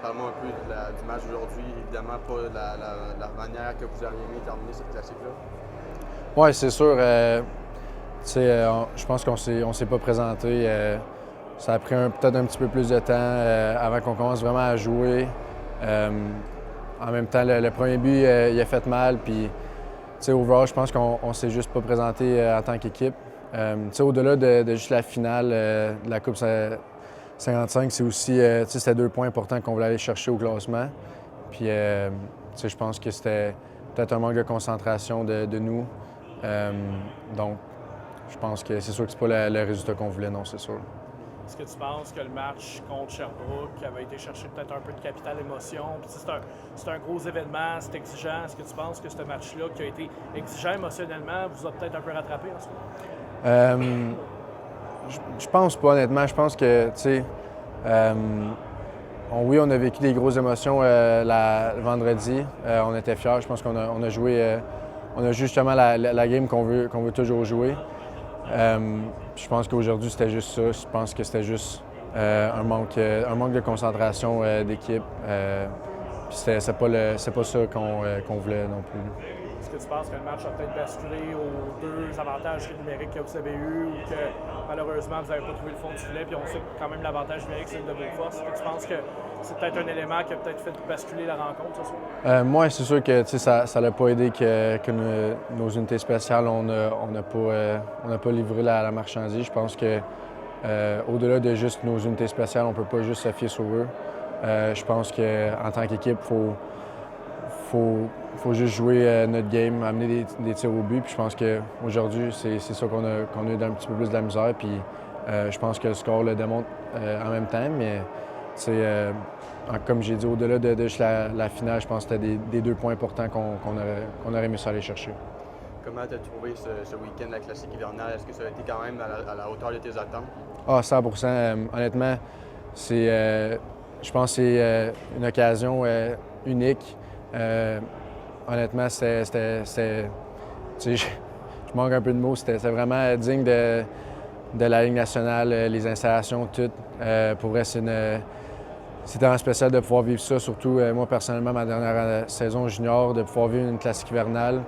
Parle-moi un peu du match d'aujourd'hui. Évidemment, pas la manière que vous auriez aimé terminer cette classique-là. Oui, c'est sûr. Je pense qu'on s'est pas présenté. Ça a pris peut-être un petit peu plus de temps avant qu'on commence vraiment à jouer. En même temps, le premier but, il a fait mal. Puis, overall, je pense qu'on s'est juste pas présenté en tant qu'équipe. Au-delà de juste la finale de la Coupe 55, c'est aussi c'était 2 points importants qu'on voulait aller chercher au classement. Puis, je pense que c'était peut-être un manque de concentration de nous. Donc, je pense que c'est sûr que c'est pas le résultat qu'on voulait, non, c'est sûr. Est-ce que tu penses que le match contre Sherbrooke avait été chercher peut-être un peu de capital émotion? Puis c'est un gros événement, c'est exigeant. Est-ce que tu penses que ce match-là, qui a été exigeant émotionnellement, vous a peut-être un peu rattrapé en ce moment? Je pense pas, honnêtement. Je pense que, oui, on a vécu des grosses émotions le vendredi. On était fiers. Je pense qu'on a joué, on a justement la game qu'on veut toujours jouer. Je pense qu'aujourd'hui, c'était juste ça. Je pense que c'était juste un manque de concentration d'équipe. C'est pas ça qu'on voulait non plus. Est-ce que tu penses que le match a peut-être basculé aux 2 avantages numériques que vous avez eus ou que malheureusement vous n'avez pas trouvé le fond du filet, puis on sait que quand même l'avantage numérique c'est une de vos forces? Est-ce que tu penses que c'est peut-être un élément qui a peut-être fait basculer la rencontre ce soir? Moi, c'est sûr que ça l'a pas aidé que nos unités spéciales, on n'a pas livré la marchandise. Je pense que au-delà de juste nos unités spéciales, on ne peut pas juste se fier sur eux. Je pense qu'en tant qu'équipe, faut juste jouer notre game, amener des tirs au but. Puis je pense qu'aujourd'hui, c'est ça qu'on a eu un petit peu plus de la misère. Puis je pense que le score le démontre en même temps. Mais comme j'ai dit, au-delà de juste la finale, je pense que c'était des 2 points importants qu'on aurait aimé ça aller chercher. Comment tu as trouvé ce week-end de la classique hivernale? Est-ce que ça a été quand même à la hauteur de tes attentes? Ah, 100 honnêtement, je pense que c'est une occasion unique. Honnêtement, je manque un peu de mots. C'était vraiment digne de la Ligue nationale, les installations, tout. Pour vrai, c'était un spécial de pouvoir vivre ça. Surtout, moi, personnellement, ma dernière saison junior, de pouvoir vivre une classique hivernale,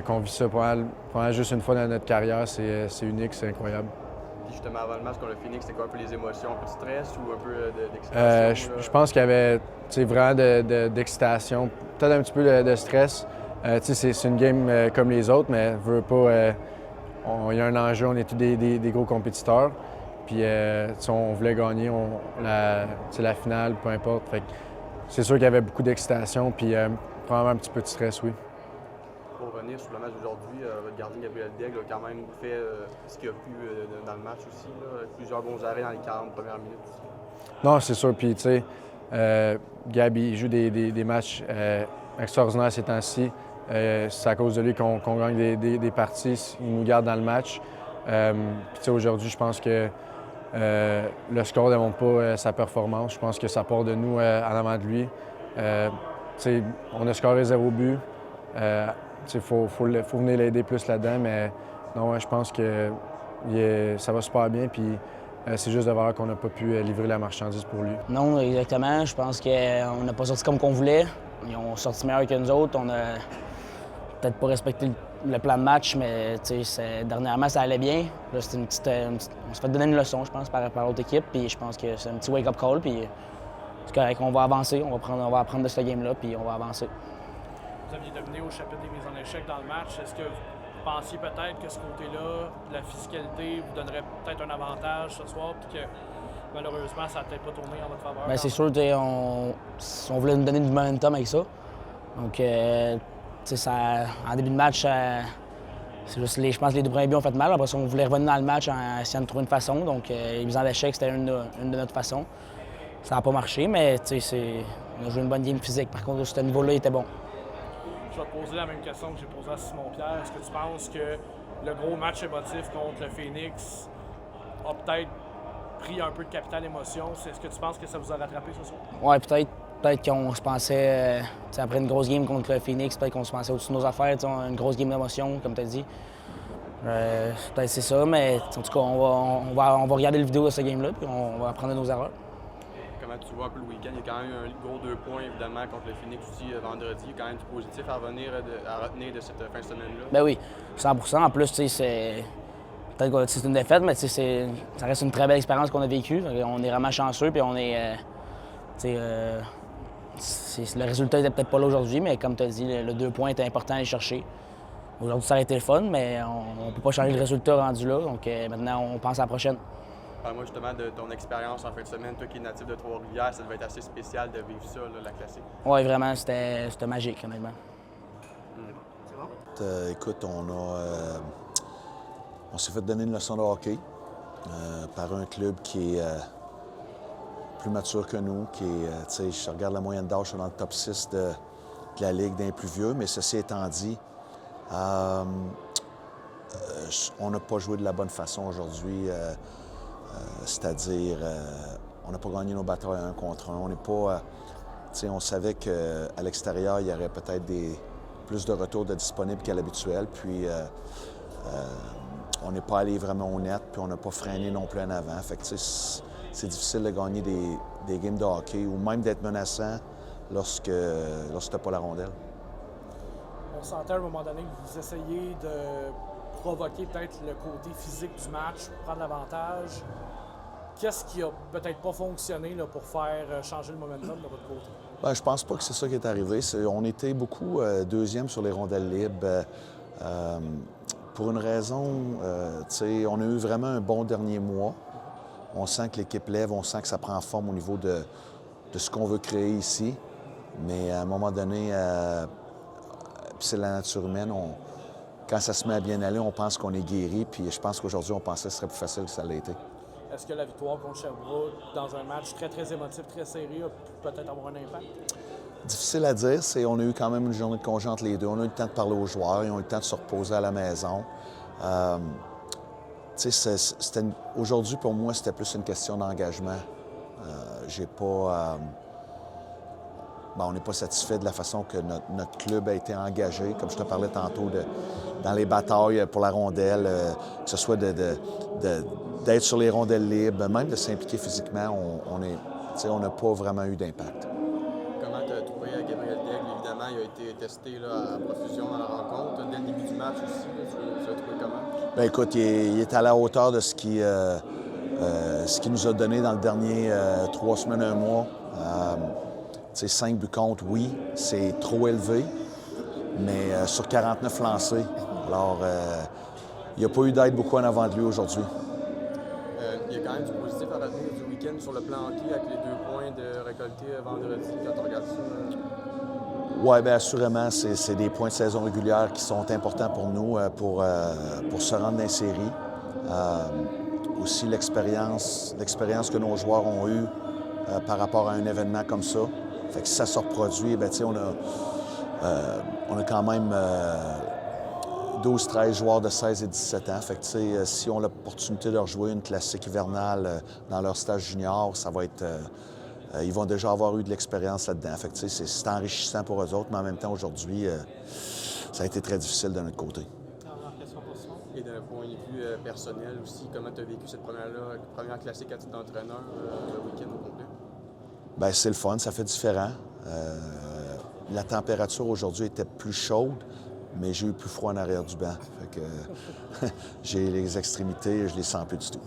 qu'on vit ça pendant juste une fois dans notre carrière, c'est unique, c'est incroyable. Puis justement, avant le match contre le Phoenix, c'était quoi un peu les émotions? Un peu de stress ou un peu d'excitation? Je pense qu'il y avait vraiment d'excitation, peut-être un petit peu de stress. C'est une game comme les autres, mais veut pas. Il y a un enjeu, on est tous des gros compétiteurs. Puis on voulait gagner la finale, peu importe. C'est sûr qu'il y avait beaucoup d'excitation, puis probablement un petit peu de stress, oui. Pour revenir sur le match d'aujourd'hui, votre gardien Gabriel Daigle a quand même fait ce qu'il a pu dans le match aussi. Là. Plusieurs bons arrêts dans les 40 premières minutes aussi. Non, c'est sûr. Puis, Gabi, il joue des matchs extraordinaires ces temps-ci. C'est à cause de lui qu'on gagne des parties. Il nous garde dans le match. Puis, aujourd'hui, je pense que le score ne démontre pas sa performance. Je pense que ça part de nous en avant de lui. On a scoré 0 but. Il faut venir l'aider plus là-dedans, mais non, je pense que ça va super bien. Puis c'est juste de voir qu'on n'a pas pu livrer la marchandise pour lui. Non, exactement. Je pense qu'on n'a pas sorti comme qu'on voulait. Ils ont sorti meilleur que nous autres. On a peut-être pas respecté le plan de match, mais dernièrement, ça allait bien. Là, c'était on s'est fait donner une leçon, je pense, par l'autre équipe. Puis je pense que c'est un petit wake-up call. Puis c'est correct, on va avancer. On va apprendre de ce game-là, puis on va avancer. Vous aviez dominé au chapitre des mises en échec dans le match. Est-ce que vous pensiez peut-être que ce côté-là, la physicalité, vous donnerait peut-être un avantage ce soir, puis que malheureusement, ça n'a peut-être pas tourné en votre faveur? Bien, c'est sûr, on voulait nous donner du momentum avec ça. Donc, en début de match, c'est juste je pense que les 2 premiers buts ont fait mal. Après ça, on voulait revenir dans le match en essayant de trouver une façon. Donc, les mises en échec, c'était une de notre façons. Ça n'a pas marché, mais on a joué une bonne game physique. Par contre, à ce niveau-là, il était bon. Je vais te poser la même question que j'ai posée à Simon-Pierre. Est-ce que tu penses que le gros match émotif contre le Phoenix a peut-être pris un peu de capital émotion? Est-ce que tu penses que ça vous a rattrapé ce soir? Oui, peut-être. Peut-être qu'on se pensait, après une grosse game contre le Phoenix, peut-être qu'on se pensait au-dessus de nos affaires, une grosse game d'émotion, comme tu as dit. Peut-être c'est ça, mais en tout cas, on va regarder le vidéo de ce game-là, puis on va apprendre de nos erreurs. Comment comment tu vois un peu le week-end? Il y a quand même eu un gros 2 points, évidemment, contre le Phoenix aussi vendredi. Il y a quand même du positif à retenir de cette fin de semaine-là. Ben oui, 100%. En plus, tu sais, c'est. Peut-être que c'est une défaite, mais tu sais, ça reste une très belle expérience qu'on a vécue. On est vraiment chanceux, puis on est. Le résultat n'était peut-être pas là aujourd'hui, mais comme tu as dit, le 2 points était important à aller chercher. Aujourd'hui, ça a été le fun, mais on ne peut pas changer le résultat rendu là. Donc maintenant, on pense à la prochaine. Parle-moi justement de ton expérience en fin de semaine. Toi qui es natif de Trois-Rivières, ça devait être assez spécial de vivre ça, là, la classique. Oui, vraiment, c'était magique, honnêtement. Écoute, on s'est fait donner une leçon de hockey par un club qui est plus mature que nous, qui est, je regarde la moyenne d'âge, je suis dans le top 6 de la Ligue d'un plus vieux, mais ceci étant dit, on n'a pas joué de la bonne façon aujourd'hui, c'est-à-dire on n'a pas gagné nos batailles 1 contre 1. On n'est pas, on savait qu'à l'extérieur, il y aurait peut-être plus de retours de disponibles qu'à l'habituel, puis on n'est pas allé vraiment honnête, puis on n'a pas freiné non plus en avant. Fait que c'est difficile de gagner des games de hockey ou même d'être menaçant lorsque tu n'as pas la rondelle. On sentait à un moment donné que vous essayez de provoquer peut-être le côté physique du match, prendre l'avantage. Qu'est-ce qui a peut-être pas fonctionné là, pour faire changer le momentum de votre côté? Bien, je pense pas que c'est ça qui est arrivé. On était beaucoup deuxième sur les rondelles libres. Pour une raison, on a eu vraiment un bon dernier mois. On sent que l'équipe lève, on sent que ça prend forme au niveau de ce qu'on veut créer ici. Mais à un moment donné, puis c'est la nature humaine, quand ça se met à bien aller, on pense qu'on est guéri. Puis je pense qu'aujourd'hui, on pensait que ce serait plus facile que ça l'a été. Est-ce que la victoire contre Sherbrooke, dans un match très, très émotif, très serré, a pu peut-être avoir un impact? Difficile à dire. On a eu quand même une journée de congé entre les deux. On a eu le temps de parler aux joueurs. Ils ont eu le temps de se reposer à la maison. Aujourd'hui, pour moi, c'était plus une question d'engagement. On n'est pas satisfait de la façon que notre club a été engagé, comme je te parlais tantôt, dans les batailles pour la rondelle, que ce soit d'être sur les rondelles libres, même de s'impliquer physiquement, on n'a pas vraiment eu d'impact. Comment tu as trouvé Gabriel Daigle? Évidemment, il a été testé là, à profusion dans la rencontre. Dès le début du match aussi, tu l'as trouvé comment? Bien, écoute, il est à la hauteur de ce qu'il nous a donné dans le dernier 3 semaines, 1 mois. 5 buts contre, oui, c'est trop élevé, mais sur 49 lancés. Alors, il n'y a pas eu d'aide beaucoup en avant de lui aujourd'hui. Il y a quand même du positif à retenir du week-end sur le plan hockey avec les 2 points de récoltés vendredi quand on regarde ça. Oui, bien assurément, c'est des points de saison régulière qui sont importants pour nous pour se rendre dans les séries. Aussi l'expérience que nos joueurs ont eue par rapport à un événement comme ça. Fait que si ça se reproduit, bien, on a quand même 12-13 joueurs de 16 et 17 ans. Fait que, si on a l'opportunité de rejouer une classique hivernale dans leur stage junior, ça va être... ils vont déjà avoir eu de l'expérience là-dedans. Fait que, c'est enrichissant pour eux autres, mais en même temps, aujourd'hui, ça a été très difficile de notre côté. Et d'un point de vue personnel aussi, comment tu as vécu cette première classique à titre d'entraîneur le week-end au complet? Bien, c'est le fun, ça fait différent. La température aujourd'hui était plus chaude, mais j'ai eu plus froid en arrière du banc. Fait que j'ai les extrémités, je les sens plus du tout.